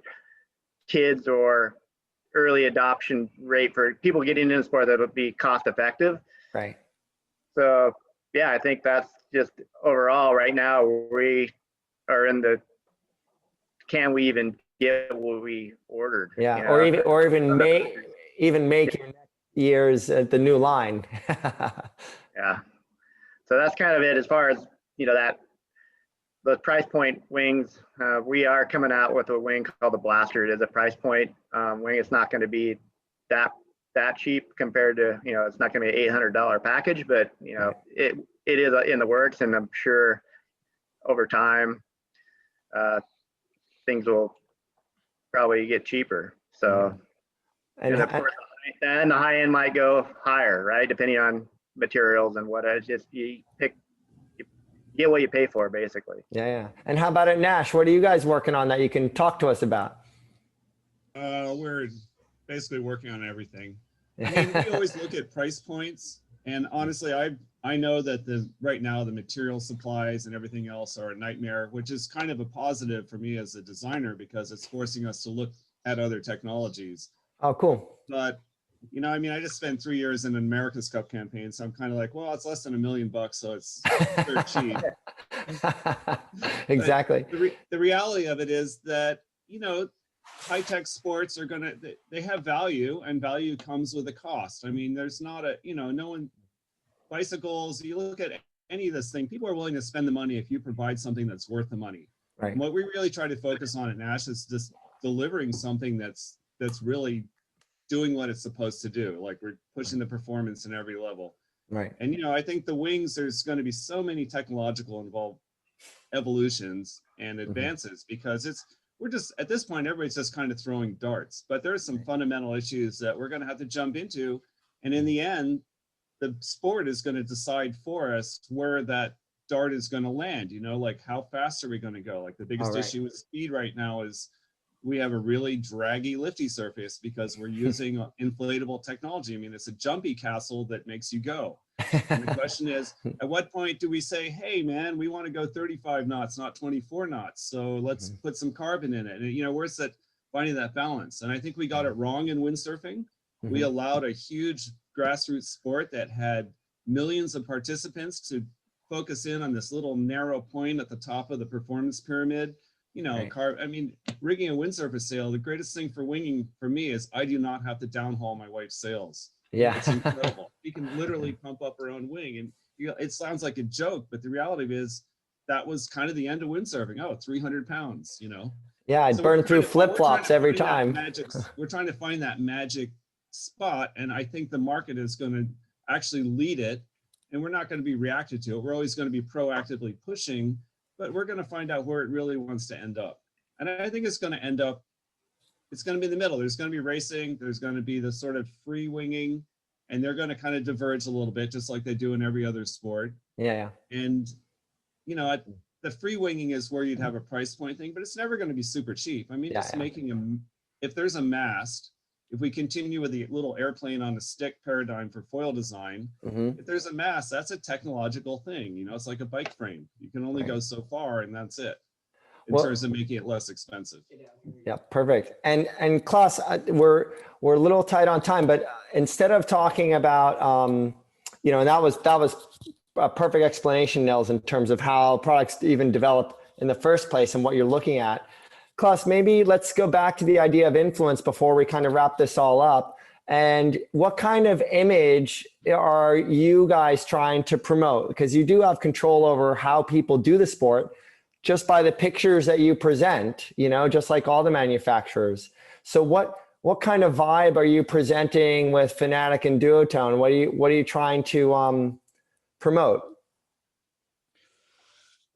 Speaker 2: kids or early adoption rate for people getting into the sport that would be cost effective.
Speaker 1: Right.
Speaker 2: So yeah, I think that's just overall right now we are in the, can we even get what we ordered?
Speaker 1: Yeah,
Speaker 2: you know?
Speaker 1: or even make your next year's the new line.
Speaker 2: Yeah. So that's kind of it as far as, you know, that the price point wings. We are coming out with a wing called the Blaster. It is a price point wing. It's not going to be that cheap compared to, you know, it's not going to be an $800 package, but you know, it is in the works, and I'm sure over time things will probably get cheaper. So, and of course, then the high end might go higher, right? Depending on materials and what. It's just you get what you pay for, basically.
Speaker 1: Yeah. And how about at Nash? What are you guys working on that you can talk to us about?
Speaker 5: We're basically working on everything. I mean, we always look at price points, and honestly, I know that right now the material supplies and everything else are a nightmare, which is kind of a positive for me as a designer because it's forcing us to look at other technologies.
Speaker 1: Oh, cool.
Speaker 5: But You know, I mean, I just spent 3 years in an America's Cup campaign, so I'm kind of like, well, it's less than $1 million, so it's dirt cheap.
Speaker 1: Exactly.
Speaker 5: The reality of it is that, you know, high-tech sports are gonna, they have value, and value comes with a cost. I mean, there's not a, you know, no one, bicycles, you look at any of this thing, people are willing to spend the money if you provide something that's worth the money.
Speaker 1: Right.
Speaker 5: And what we really try to focus on at Nash is just delivering something that's really doing what it's supposed to do. Like, we're pushing the performance in every level.
Speaker 1: Right.
Speaker 5: And, you know, I think the wings, there's going to be so many technological involved evolutions and advances, because we're just, at this point, everybody's just kind of throwing darts, but there's some fundamental issues that we're going to have to jump into. And in the end, the sport is going to decide for us where that dart is going to land, you know, like how fast are we going to go? Like, the biggest issue with speed right now is we have a really draggy lifty surface because we're using inflatable technology. I mean, it's a jumpy castle that makes you go. And the question is, at what point do we say, hey man, we want to go 35 knots, not 24 knots. So let's put some carbon in it. And, you know, where's that, finding that balance? And I think we got it wrong in windsurfing. We allowed a huge grassroots sport that had millions of participants to focus in on this little narrow point at the top of the performance pyramid. You know, I mean, rigging a windsurfer sail, the greatest thing for winging for me is I do not have to downhaul my wife's sails.
Speaker 1: Yeah.
Speaker 5: It's incredible. We can literally pump up our own wing. And, you know, it sounds like a joke, but the reality is that was kind of the end of windsurfing. Oh, 300 pounds, you know?
Speaker 1: Yeah, I'd burn through flip-flops every time.
Speaker 5: We're trying to find that magic spot. And I think the market is going to actually lead it. And we're not going to be reactive to it. We're always going to be proactively pushing, but we're going to find out where it really wants to end up. And I think it's going to end up, it's going to be in the middle. There's going to be racing. There's going to be the sort of free winging, and they're going to kind of diverge a little bit, just like they do in every other sport.
Speaker 1: Yeah.
Speaker 5: And, you know, the free winging is where you'd have a price point thing, but it's never going to be super cheap. I mean, making if there's a mast, if we continue with the little airplane on a stick paradigm for foil design, if there's a mast, that's a technological thing. You know, it's like a bike frame. You can only go so far, and that's it, in terms of making it less expensive.
Speaker 1: Yeah, perfect. And Klaus, we're a little tight on time, but instead of talking about, you know, and that was a perfect explanation, Nils, in terms of how products even develop in the first place and what you're looking at. Klaus, maybe let's go back to the idea of influence before we kind of wrap this all up. And what kind of image are you guys trying to promote? Because you do have control over how people do the sport just by the pictures that you present, you know, just like all the manufacturers. So what kind of vibe are you presenting with Fanatic and Duotone? What are you trying to promote?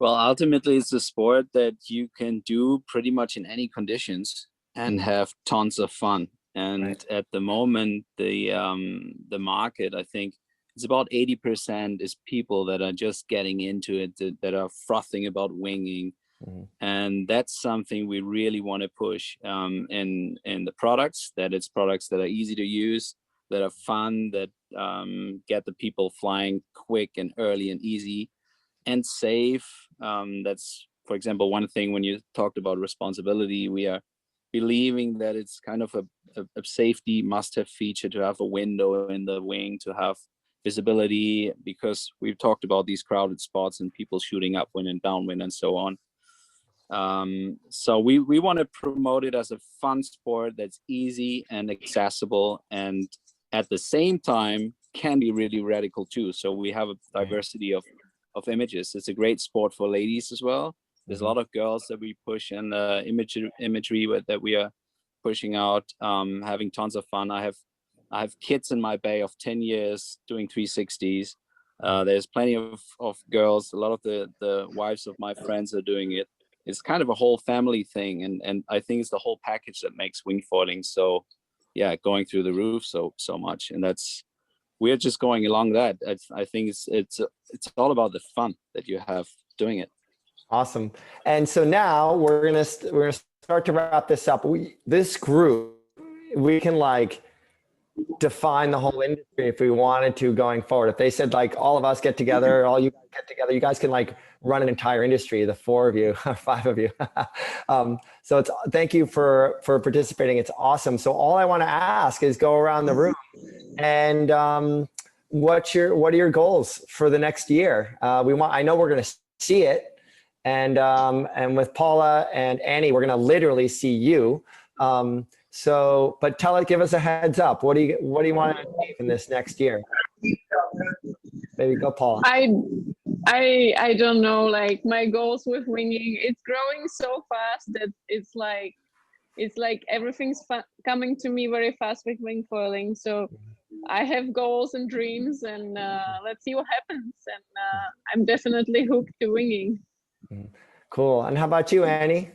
Speaker 6: Well, ultimately, it's a sport that you can do pretty much in any conditions and have tons of fun. And at the moment, the market, I think, it's about 80% is people that are just getting into it, that are frothing about winging. And that's something we really want to push in the products, that it's products that are easy to use, that are fun, that get the people flying quick and early and easy and safe. That's, for example, one thing when you talked about responsibility, we are believing that it's kind of a safety must-have feature to have a window in the wing, to have visibility, because we've talked about these crowded spots and people shooting upwind and downwind and so on. So we want to promote it as a fun sport that's easy and accessible, and at the same time can be really radical too. So we have a diversity of images. It's a great sport for ladies as well. There's a lot of girls that we push, and imagery that we are pushing out, having tons of fun. I have kids in my bay of 10 years doing 360s. There's plenty of girls. A lot of the wives of my friends are doing it. It's kind of a whole family thing, and I think it's the whole package that makes wingfoiling so, yeah, going through the roof so much. And we're just going along that. I think it's all about the fun that you have doing it.
Speaker 1: Awesome. And so now we're gonna start to wrap this up. This group, we can like define the whole industry if we wanted to going forward. If they said like all of us get together, all you guys get together. You guys can like run an entire industry, the 4 of you, 5 of you. So thank you for participating. It's awesome. So all I want to ask is go around the room and what are your goals for the next year? I know we're going to see it. And with Paula and Annie, we're going to literally see you. But give us a heads up. What do you want to achieve in this next year? Maybe go, Paula.
Speaker 3: I don't know, like my goals with winging, it's growing so fast that it's like everything's coming to me very fast with wing foiling. So I have goals and dreams, and let's see what happens. And I'm definitely hooked to winging.
Speaker 1: Cool. And how about you, Annie?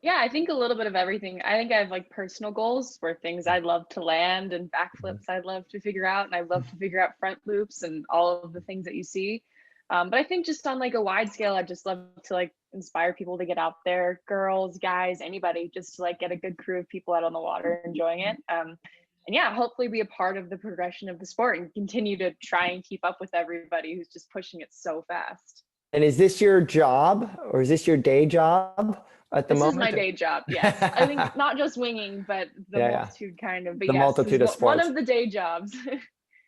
Speaker 3: Yeah, I think a little bit of everything. I think I have like personal goals for things I'd love to land and backflips I'd love to figure out. And I'd love to figure out front loops and all of the things that you see. But I think just on like a wide scale, I'd just love to like inspire people to get out there, girls, guys, anybody, just to like get a good crew of people out on the water enjoying it. And yeah, hopefully be a part of the progression of the sport and continue to try and keep up with everybody who's just pushing it so fast.
Speaker 1: And is this your job or is this your day job at the moment?
Speaker 3: This is my day job, yes. I think not just winging, but the multitude kind of. But
Speaker 1: the multitude of sports.
Speaker 3: One of the day jobs.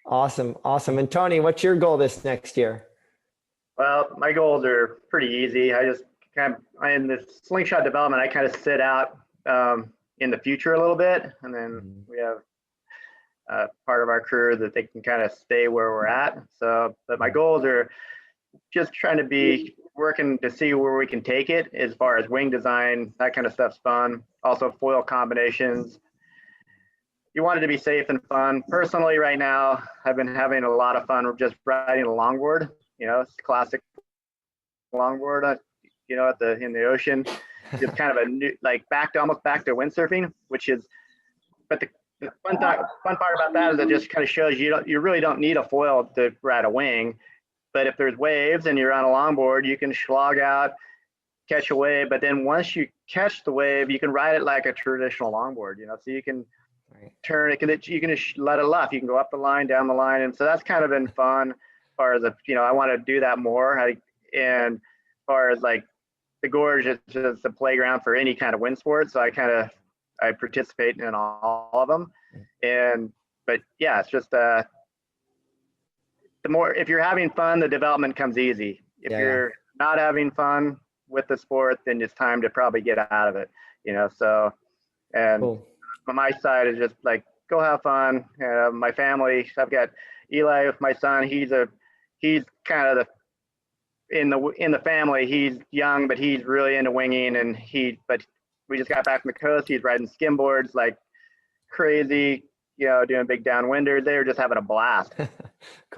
Speaker 1: Awesome. And Tony, what's your goal this next year?
Speaker 2: Well, my goals are pretty easy. In the slingshot development, I kind of sit out in the future a little bit, and then we have part of our crew that they can kind of stay where we're at. So, but my goals are just trying to be working to see where we can take it as far as wing design. That kind of stuff's fun. Also foil combinations. You want it to be safe and fun. Personally, right now, I've been having a lot of fun just riding a longboard. It's classic longboard, in the ocean. Just kind of a new, like almost back to windsurfing, but the fun part about that is it just kind of shows you really don't need a foil to ride a wing. But if there's waves and you're on a longboard, you can slog out, catch a wave. But then once you catch the wave, you can ride it like a traditional longboard, so you can turn it, you can just let it luff. You can go up the line, down the line. And so that's kind of been fun as far as, I want to do that more. And as far as like the gorge is just a playground for any kind of wind sport. So I participate in all of them. But yeah, it's just, if you're having fun, the development comes easy. If you're not having fun with the sport, then it's time to probably get out of it, so, and cool. My side is just like, go have fun. My family, I've got Eli with my son. He's kind of in the family, he's young, but he's really into winging, but we just got back from the coast. He's riding skimboards like crazy, doing big downwinders. They were just having a blast. Cool.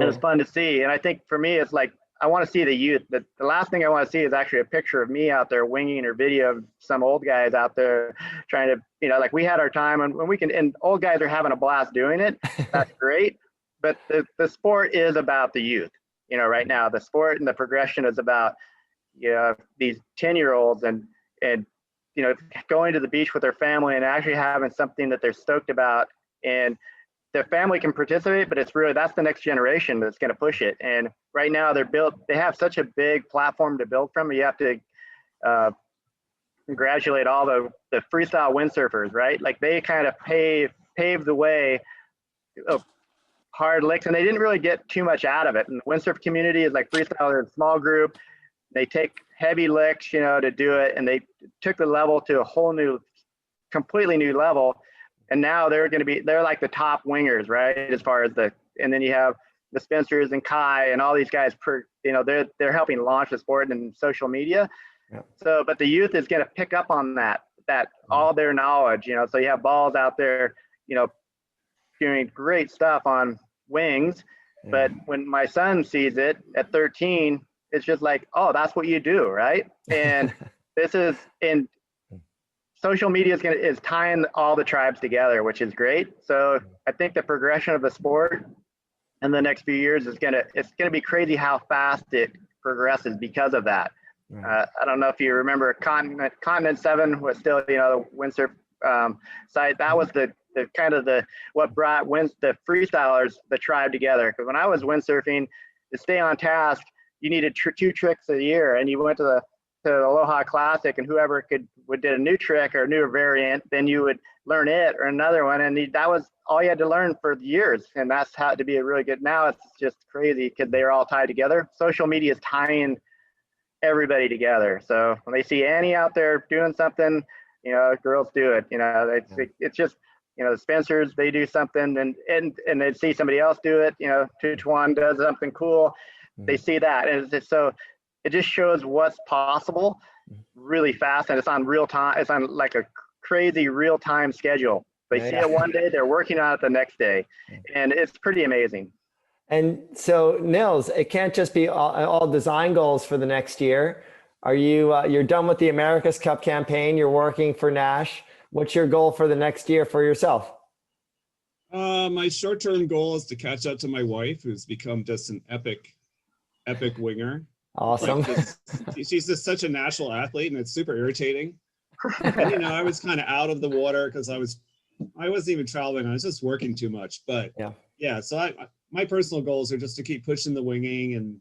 Speaker 2: And it's fun to see. And I think for me, it's like, I want to see the youth. The last thing I want to see is actually a picture of me out there winging or video of some old guys out there trying to, like we had our time and and old guys are having a blast doing it. That's great. But the sport is about the youth. Right now, the sport and the progression is about, these 10-year-olds and going to the beach with their family and actually having something that they're stoked about. And their family can participate, but that's the next generation that's going to push it. And right now they have such a big platform to build from. You have to congratulate all the freestyle windsurfers, right? Like they kind of paved the way of hard licks, and they didn't really get too much out of it. And the windsurf community is like freestyle, they're a small group. They take heavy licks, to do it. And they took the level to a whole completely new level. And now they're like the top wingers, right? As far as and then you have the Spencers and Kai and all these guys, they're helping launch the sport and social media. Yeah. So, but the youth is going to pick up on that all their knowledge, so you have balls out there, doing great stuff on wings. Yeah. But when my son sees it at 13, it's just like, oh, that's what you do, right? And social media is tying all the tribes together, which is great. So I think the progression of the sport in the next few years it's gonna be crazy how fast it progresses because of that. Right. I don't know if you remember Continent 7 was still the windsurf site. That was the what brought the freestylers, the tribe together. Because when I was windsurfing, to stay on task, you needed 2 tricks a year, and you went to the Aloha Classic, and whoever did a new trick or a new variant, then you would learn it or another one, and that was all you had to learn for years, and that's how to be a really good. Now it's just crazy because they're all tied together. Social media is tying everybody together. So when they see Annie out there doing something, girls do it. It's just, the Spencers, they do something, and they see somebody else do it. Tutuan does something cool. They see that, and so it just shows what's possible really fast, and it's on real time. It's on like a crazy real time schedule. They see it one day, they're working on it the next day, and it's pretty amazing.
Speaker 1: And so, Nils, it can't just be all design goals for the next year. Are you're done with the America's Cup campaign? You're working for Nash. What's your goal for the next year for yourself?
Speaker 5: My short-term goal is to catch up to my wife, who's become just an epic winger.
Speaker 1: Awesome.
Speaker 5: She's just such a national athlete, and it's super irritating. And, I was kind of out of the water because I wasn't even traveling. I was just working too much. But yeah. So my personal goals are just to keep pushing the winging and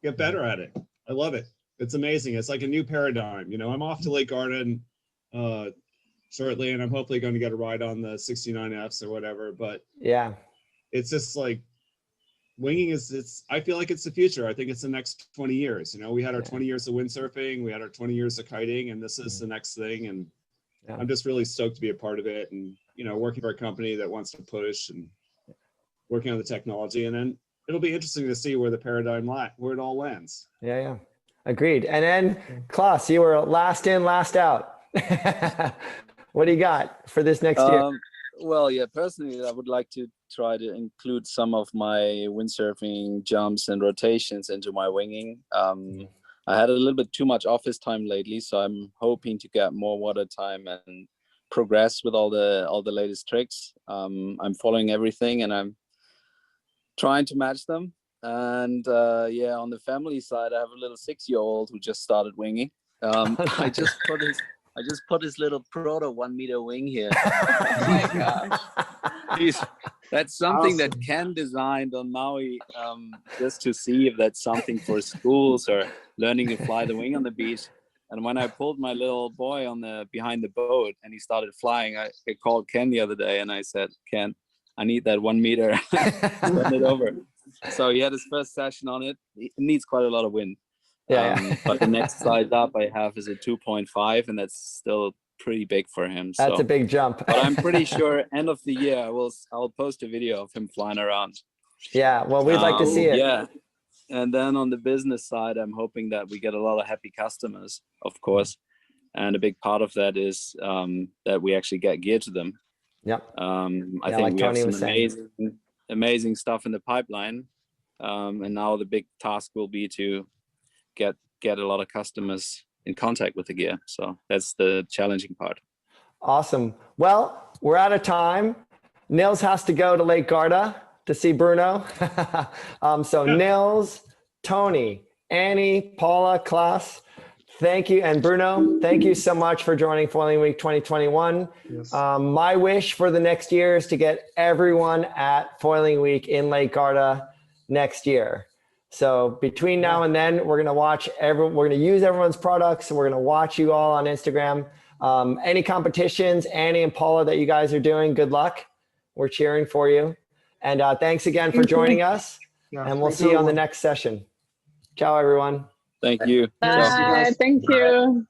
Speaker 5: get better at it. I love it. It's amazing. It's like a new paradigm. I'm off to Lake Garden shortly, and I'm hopefully going to get a ride on the 69Fs or whatever. But yeah, it's just like winging I feel like it's the future. I think it's the next 20 years. We had our 20 years of windsurfing, we had our 20 years of kiting, and this is the next thing. And I'm just really stoked to be a part of it, and working for a company that wants to push and working on the technology. And then it'll be interesting to see where the paradigm where it all lands.
Speaker 1: Yeah, agreed. And then Klaus, you were last in, last out. What do you got for this next year?
Speaker 6: Well, yeah, personally, I would like to try to include some of my windsurfing jumps and rotations into my winging. I had a little bit too much office time lately, so I'm hoping to get more water time and progress with all the latest tricks. I'm following everything, and I'm trying to match them. And on the family side, I have a little 6-year-old who just started winging. I just put his little proto 1 meter wing here. Oh my gosh. That's something that Ken designed on Maui, just to see if that's something for schools or learning to fly the wing on the beach. And when I pulled my little boy behind the boat and he started flying, I called Ken the other day and I said, Ken, I need that 1 meter. Send it over. So he had his first session on it. It needs quite a lot of wind. But the next size up I have is a 2.5, and that's still pretty big for him.
Speaker 1: That's a big jump.
Speaker 6: But I'm pretty sure end of the year I'll post a video of him flying around.
Speaker 1: Yeah, well, we'd like to see it.
Speaker 6: Yeah. And then on the business side, I'm hoping that we get a lot of happy customers, of course. And a big part of that is that we actually get gear to them.
Speaker 1: Yep.
Speaker 6: I think we have some amazing stuff in the pipeline. And now the big task will be to get a lot of customers in contact with the gear. So that's the challenging part.
Speaker 1: Awesome. Well, we're out of time. Nils has to go to Lake Garda to see Bruno. So Nils, Tony, Annie, Paula, Klaus, thank you. And Bruno, thank you so much for joining Foiling Week 2021.
Speaker 7: Yes.
Speaker 1: My wish for the next year is to get everyone at Foiling Week in Lake Garda next year. So between now and then, we're going to use everyone's products. We're going to watch you all on Instagram. Any competitions, Annie and Paula, that you guys are doing, good luck. We're cheering for you. And thanks again for joining us. Yeah, and we'll see you on the next session. Ciao, everyone.
Speaker 6: Thank you.
Speaker 3: Bye. Thank you.